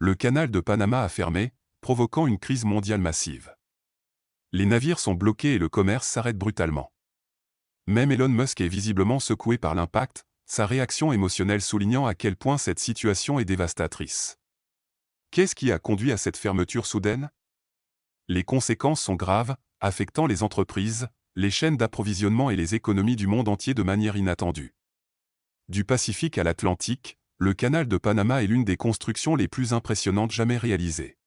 le canal de Panama a fermé, provoquant une crise mondiale massive. Les navires sont bloqués et le commerce s'arrête brutalement. Même Elon Musk est visiblement secoué par l'impact, sa réaction émotionnelle soulignant à quel point cette situation est dévastatrice. Qu'est-ce qui a conduit à cette fermeture soudaine? Les conséquences sont graves, affectant les entreprises, les chaînes d'approvisionnement et les économies du monde entier de manière inattendue. Du Pacifique à l'Atlantique, le canal de Panama est l'une des constructions les plus impressionnantes jamais réalisées.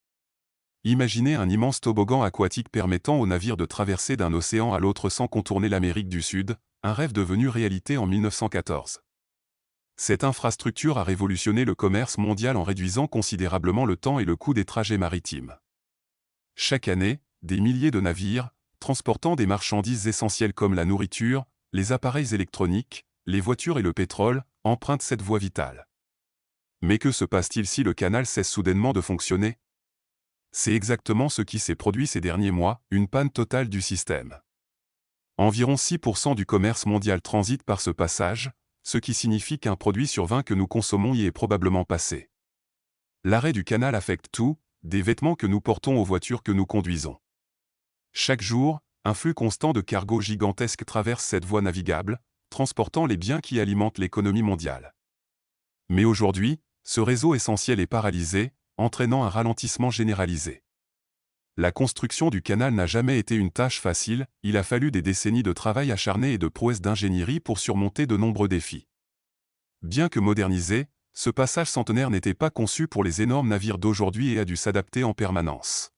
Imaginez un immense toboggan aquatique permettant aux navires de traverser d'un océan à l'autre sans contourner l'Amérique du Sud, un rêve devenu réalité en 1914. Cette infrastructure a révolutionné le commerce mondial en réduisant considérablement le temps et le coût des trajets maritimes. Chaque année, des milliers de navires, transportant des marchandises essentielles comme la nourriture, les appareils électroniques, les voitures et le pétrole, empruntent cette voie vitale. Mais que se passe-t-il si le canal cesse soudainement de fonctionner? C'est exactement ce qui s'est produit ces derniers mois, une panne totale du système. Environ 6% du commerce mondial transite par ce passage, ce qui signifie qu'un produit sur 20 que nous consommons y est probablement passé. L'arrêt du canal affecte tout, des vêtements que nous portons aux voitures que nous conduisons. Chaque jour, un flux constant de cargos gigantesques traverse cette voie navigable, transportant les biens qui alimentent l'économie mondiale. Mais aujourd'hui, ce réseau essentiel est paralysé, entraînant un ralentissement généralisé. La construction du canal n'a jamais été une tâche facile, il a fallu des décennies de travail acharné et de prouesses d'ingénierie pour surmonter de nombreux défis. Bien que modernisé, ce passage centenaire n'était pas conçu pour les énormes navires d'aujourd'hui et a dû s'adapter en permanence.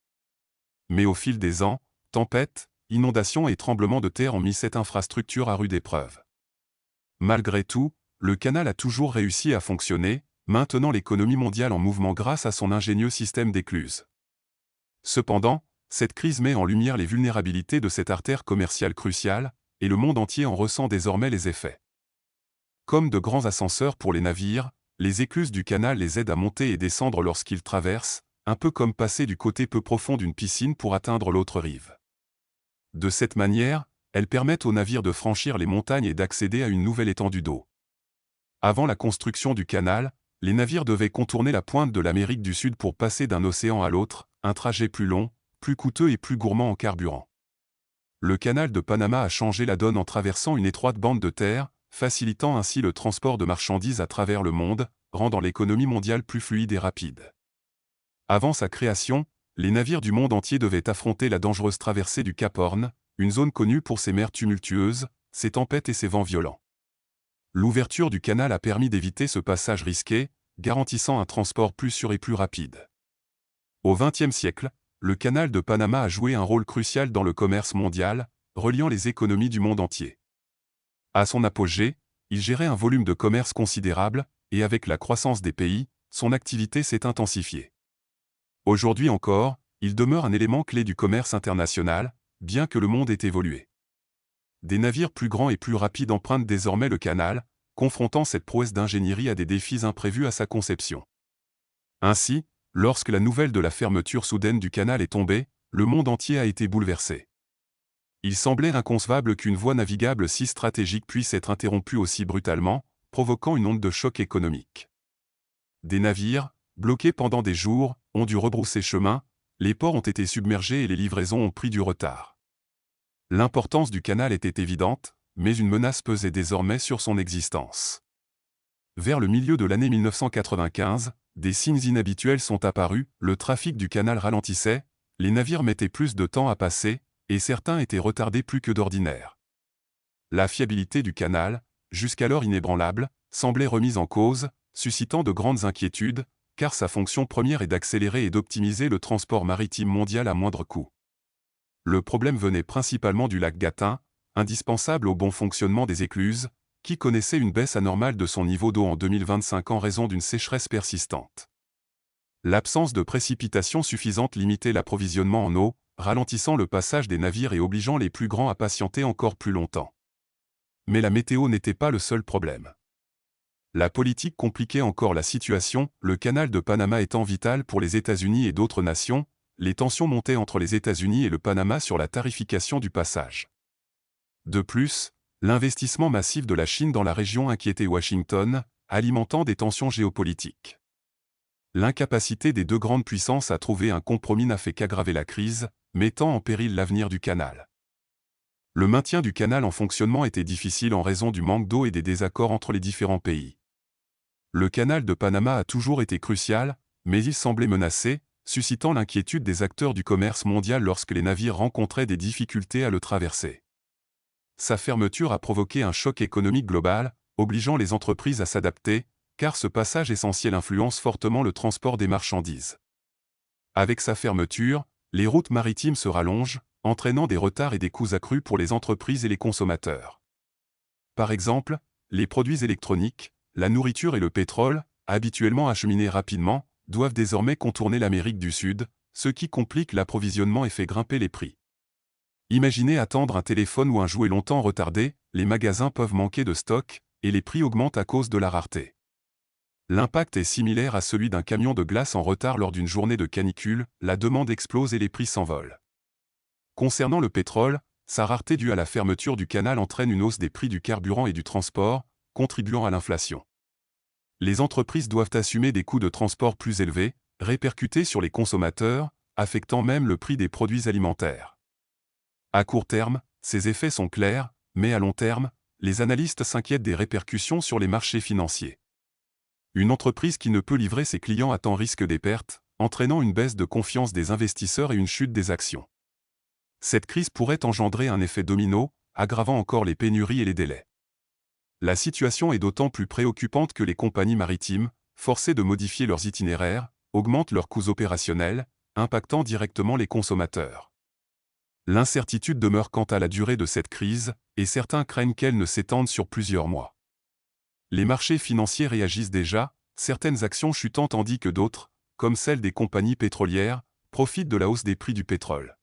Mais au fil des ans, tempêtes, inondations et tremblements de terre ont mis cette infrastructure à rude épreuve. Malgré tout, le canal a toujours réussi à fonctionner, maintenant l'économie mondiale en mouvement grâce à son ingénieux système d'écluses. Cependant, cette crise met en lumière les vulnérabilités de cette artère commerciale cruciale, et le monde entier en ressent désormais les effets. Comme de grands ascenseurs pour les navires, les écluses du canal les aident à monter et descendre lorsqu'ils traversent, un peu comme passer du côté peu profond d'une piscine pour atteindre l'autre rive. De cette manière, elles permettent aux navires de franchir les montagnes et d'accéder à une nouvelle étendue d'eau. Avant la construction du canal, les navires devaient contourner la pointe de l'Amérique du Sud pour passer d'un océan à l'autre, un trajet plus long, plus coûteux et plus gourmand en carburant. Le canal de Panama a changé la donne en traversant une étroite bande de terre, facilitant ainsi le transport de marchandises à travers le monde, rendant l'économie mondiale plus fluide et rapide. Avant sa création, les navires du monde entier devaient affronter la dangereuse traversée du Cap Horn, une zone connue pour ses mers tumultueuses, ses tempêtes et ses vents violents. L'ouverture du canal a permis d'éviter ce passage risqué, garantissant un transport plus sûr et plus rapide. Au XXe siècle, le canal de Panama a joué un rôle crucial dans le commerce mondial, reliant les économies du monde entier. À son apogée, il gérait un volume de commerce considérable, et avec la croissance des pays, son activité s'est intensifiée. Aujourd'hui encore, il demeure un élément clé du commerce international, bien que le monde ait évolué. Des navires plus grands et plus rapides empruntent désormais le canal, confrontant cette prouesse d'ingénierie à des défis imprévus à sa conception. Ainsi, lorsque la nouvelle de la fermeture soudaine du canal est tombée, le monde entier a été bouleversé. Il semblait inconcevable qu'une voie navigable si stratégique puisse être interrompue aussi brutalement, provoquant une onde de choc économique. Des navires, bloqués pendant des jours, ont dû rebrousser chemin, les ports ont été submergés et les livraisons ont pris du retard. L'importance du canal était évidente, mais une menace pesait désormais sur son existence. Vers le milieu de l'année 1995, des signes inhabituels sont apparus, le trafic du canal ralentissait, les navires mettaient plus de temps à passer, et certains étaient retardés plus que d'ordinaire. La fiabilité du canal, jusqu'alors inébranlable, semblait remise en cause, suscitant de grandes inquiétudes, car sa fonction première est d'accélérer et d'optimiser le transport maritime mondial à moindre coût. Le problème venait principalement du lac Gatun, indispensable au bon fonctionnement des écluses, qui connaissait une baisse anormale de son niveau d'eau en 2025 en raison d'une sécheresse persistante. L'absence de précipitations suffisantes limitait l'approvisionnement en eau, ralentissant le passage des navires et obligeant les plus grands à patienter encore plus longtemps. Mais la météo n'était pas le seul problème. La politique compliquait encore la situation, le canal de Panama étant vital pour les États-Unis et d'autres nations, les tensions montaient entre les États-Unis et le Panama sur la tarification du passage. De plus, l'investissement massif de la Chine dans la région inquiétait Washington, alimentant des tensions géopolitiques. L'incapacité des deux grandes puissances à trouver un compromis n'a fait qu'aggraver la crise, mettant en péril l'avenir du canal. Le maintien du canal en fonctionnement était difficile en raison du manque d'eau et des désaccords entre les différents pays. Le canal de Panama a toujours été crucial, mais il semblait menacé, suscitant l'inquiétude des acteurs du commerce mondial lorsque les navires rencontraient des difficultés à le traverser. Sa fermeture a provoqué un choc économique global, obligeant les entreprises à s'adapter, car ce passage essentiel influence fortement le transport des marchandises. Avec sa fermeture, les routes maritimes se rallongent, entraînant des retards et des coûts accrus pour les entreprises et les consommateurs. Par exemple, les produits électroniques, la nourriture et le pétrole, habituellement acheminés rapidement, doivent désormais contourner l'Amérique du Sud, ce qui complique l'approvisionnement et fait grimper les prix. Imaginez attendre un téléphone ou un jouet longtemps retardé, les magasins peuvent manquer de stock, et les prix augmentent à cause de la rareté. L'impact est similaire à celui d'un camion de glace en retard lors d'une journée de canicule, la demande explose et les prix s'envolent. Concernant le pétrole, sa rareté due à la fermeture du canal entraîne une hausse des prix du carburant et du transport, contribuant à l'inflation. Les entreprises doivent assumer des coûts de transport plus élevés, répercutés sur les consommateurs, affectant même le prix des produits alimentaires. À court terme, ces effets sont clairs, mais à long terme, les analystes s'inquiètent des répercussions sur les marchés financiers. Une entreprise qui ne peut livrer ses clients à temps risque des pertes, entraînant une baisse de confiance des investisseurs et une chute des actions. Cette crise pourrait engendrer un effet domino, aggravant encore les pénuries et les délais. La situation est d'autant plus préoccupante que les compagnies maritimes, forcées de modifier leurs itinéraires, augmentent leurs coûts opérationnels, impactant directement les consommateurs. L'incertitude demeure quant à la durée de cette crise, et certains craignent qu'elle ne s'étende sur plusieurs mois. Les marchés financiers réagissent déjà, certaines actions chutant tandis que d'autres, comme celles des compagnies pétrolières, profitent de la hausse des prix du pétrole.